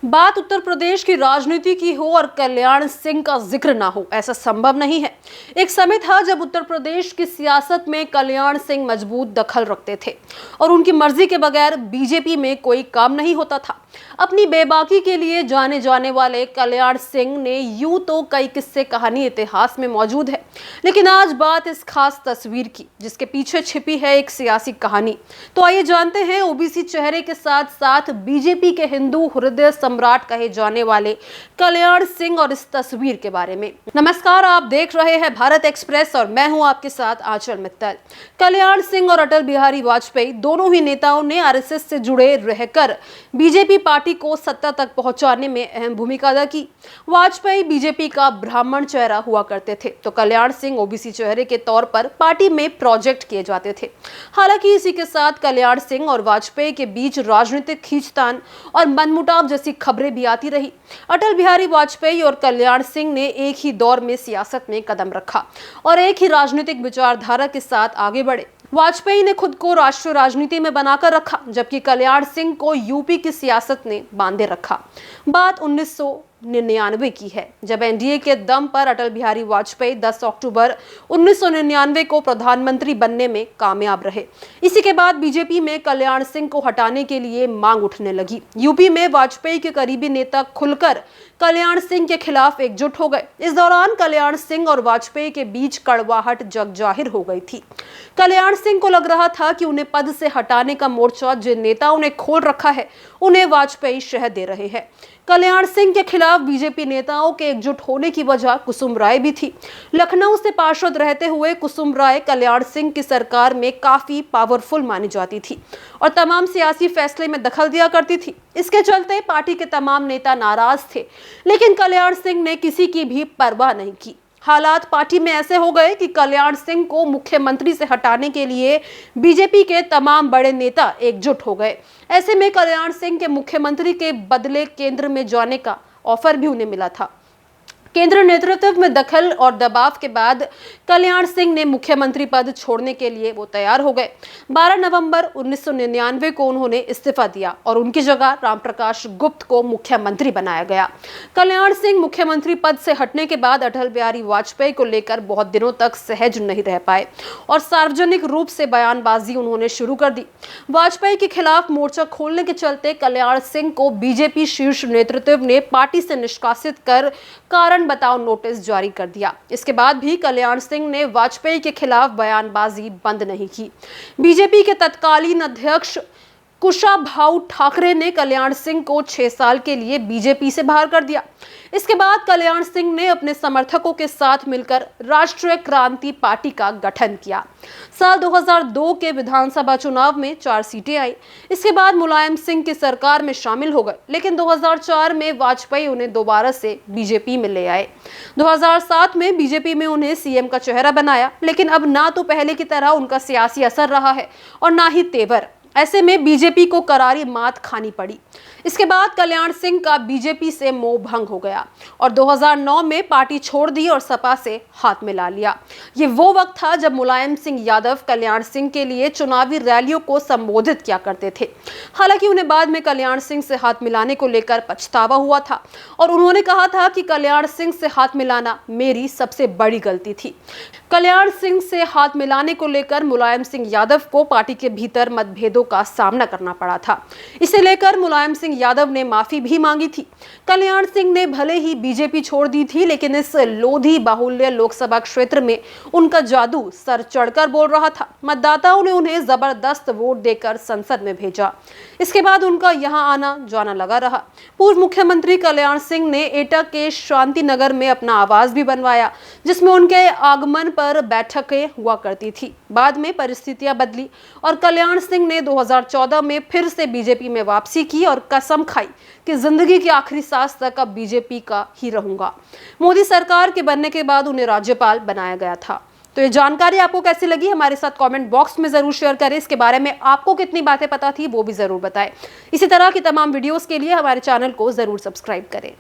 बात उत्तर प्रदेश की राजनीति की हो और कल्याण सिंह का जिक्र ना हो, ऐसा संभव नहीं है। एक समय था जब उत्तर प्रदेश की सियासत में कल्याण सिंह मजबूत दखल रखते थे और उनकी मर्जी के बगैर बीजेपी में कोई काम नहीं होता था। अपनी बेबाकी के लिए जाने जाने वाले कल्याण सिंह ने यूं तो कई किस्से कहानी इतिहास में मौजूद है, लेकिन आज बात इस खास तस्वीर की जिसके पीछे छिपी है एक सियासी कहानी। तो आइए जानते हैं ओबीसी चेहरे के साथ साथ बीजेपी के हिंदू हृदय सम्राट कहे जाने वाले कल्याण सिंह और इस तस्वीर के बारे में। नमस्कार, आप देख रहे हैं भारत एक्सप्रेस और मैं हूं आपके साथ आंचल मित्तल। कल्याण सिंह और अटल बिहारी वाजपेयी दोनों ही नेताओं ने आरएसएस से जुड़े रहकर बीजेपी पार्टी को सत्ता तक पहुंचाने में अहम भूमिका अदा की। वाजपेयी बीजेपी का ब्राह्मण चेहरा हुआ करते थे तो कल्याण सिंह ओबीसी चेहरे के तौर पर पार्टी में प्रोजेक्ट किए जाते थे। हालांकि इसी के साथ कल्याण सिंह और वाजपेयी के बीच राजनीतिक खींचतान और मनमुटाव जैसी खबरें भी आती रही। अटल बिहारी वाजपेयी और कल्याण सिंह ने एक ही दौर में सियासत में कदम रखा और एक ही राजनीतिक विचारधारा के साथ आगे बढ़े। वाजपेयी ने खुद को राष्ट्रीय राजनीति में बनाकर रखा, जबकि कल्याण सिंह को यूपी की सियासत ने बांधे रखा। बात 1999 की है, जब एनडीए के दम पर अटल बिहारी वाजपेयी 10 अक्टूबर 1999 को प्रधानमंत्री बनने में कामयाब रहे। इसी के बाद बीजेपी में कल्याण सिंह को हटाने के लिए मांग उठने लगी। यूपी में वाजपेयी के करीबी नेता खुलकर कल्याण सिंह के खिलाफ एकजुट हो गए। इस दौरान कल्याण सिंह और वाजपेयी के बीच कड़वाहट जग जाहिर हो गई थी। कल्याण सिंह को लग रहा था कि उन्हें पद से हटाने का मोर्चा जिन नेताओं ने खोल रखा है उन्हें वाजपेयी शह दे रहे हैं। कल्याण सिंह के खिलाफ बीजेपी नेताओं के एकजुट होने की वजह कुसुम राय भी थी। लखनऊ से पार्षद रहते हुए कुसुम राय कल्याण सिंह की सरकार में काफी पावरफुल मानी जाती थी और तमाम सियासी फैसले में दखल दिया करती थी। इसके चलते पार्टी के तमाम नेता नाराज थे, लेकिन कल्याण सिंह ने किसी की भी परवाह नहीं की। हालात पार्टी में ऐसे हो गए कि कल्याण सिंह को मुख्यमंत्री से हटाने के लिए बीजेपी के तमाम बड़े नेता एकजुट हो गए। ऐसे में कल्याण सिंह के मुख्यमंत्री के बदले केंद्र में जाने का ऑफर भी उन्हें मिला था। केंद्र नेतृत्व में दखल और दबाव के बाद कल्याण सिंह ने मुख्यमंत्री पद छोड़ने के लिए वो तैयार हो गए। 12 नवंबर 1999 को उन्होंने इस्तीफा दिया और उनकी जगह रामप्रकाश गुप्त को मुख्यमंत्री बनाया गया। कल्याण सिंह मुख्यमंत्री पद से हटने के बाद अटल बिहारी वाजपेयी को लेकर बहुत दिनों तक सहज नहीं रह पाए और सार्वजनिक रूप से बयानबाजी उन्होंने शुरू कर दी। वाजपेयी के खिलाफ मोर्चा खोलने के चलते कल्याण सिंह को बीजेपी शीर्ष नेतृत्व ने पार्टी से निष्कासित कर कारण बताओ नोटिस जारी कर दिया। इसके बाद भी कल्याण सिंह ने वाजपेयी के खिलाफ बयानबाजी बंद नहीं की। बीजेपी के तत्कालीन अध्यक्ष कुशाभाऊ ठाकरे ने कल्याण सिंह को 6 साल के लिए बीजेपी से बाहर कर दिया। इसके बाद कल्याण सिंह ने अपने समर्थकों के साथ मिलकर राष्ट्रीय क्रांति पार्टी का गठन किया। साल 2002 के विधानसभा चुनाव में 4 सीटें आई। इसके बाद मुलायम सिंह की सरकार में शामिल हो गए, लेकिन 2004 में वाजपेयी उन्हें दोबारा से बीजेपी में ले आए। 2007 में बीजेपी में उन्हें सीएम का चेहरा बनाया, लेकिन अब ना तो पहले की तरह उनका सियासी असर रहा है और ना ही तेवर। ऐसे में बीजेपी को करारी मात खानी पड़ी। इसके बाद कल्याण सिंह का बीजेपी से मोह भंग हो गया और 2009 में पार्टी छोड़ दी और सपा से हाथ मिला लिया। ये वो वक्त था जब मुलायम सिंह यादव कल्याण सिंह के लिए चुनावी रैलियों को संबोधित किया करते थे। हालांकि उन्हें बाद में कल्याण सिंह से हाथ मिलाने को लेकर पछतावा हुआ था और उन्होंने कहा था कि कल्याण सिंह से हाथ मिलाना मेरी सबसे बड़ी गलती थी। कल्याण सिंह से हाथ मिलाने को लेकर मुलायम सिंह यादव को पार्टी के भीतर मतभेदों का सामना करना पड़ा था। इसे लेकर मुलायम सिंह यादव ने माफी भी मांगी थी। कल्याण सिंह ने भले ही बीजेपी छोड़ दी थी, लेकिन इस लोधी बाहुल्य लोकसभा क्षेत्र में उनका जादू सर चढ़कर बोल रहा था। मतदाताओं ने उन्हें जबरदस्त वोट देकर संसद में भेजा। इसके बाद उनका यहां आना जाना लगा रहा। पूर्व मुख्यमंत्री कल्याण सिंह ने एटा के शांति नगर में अपना आवास भी बनवाया, जिसमें उनके आगमन पर बैठकें हुआ करती थी। बाद में परिस्थितियां बदली और कल्याण सिंह ने 2014 में फिर से बीजेपी में वापसी की और कसम खाई कि जिंदगी की आखिरी सांस तक अब बीजेपी का ही रहूंगा। मोदी सरकार के बनने के बाद उन्हें राज्यपाल बनाया गया था। तो ये जानकारी आपको कैसी लगी, हमारे साथ कमेंट बॉक्स में जरूर शेयर करें। इसके बारे में आपको कितनी बातें पता थी वो भी जरूर बताएं। इसी तरह की तमाम वीडियोस के लिए हमारे चैनल को जरूर सब्सक्राइब करें।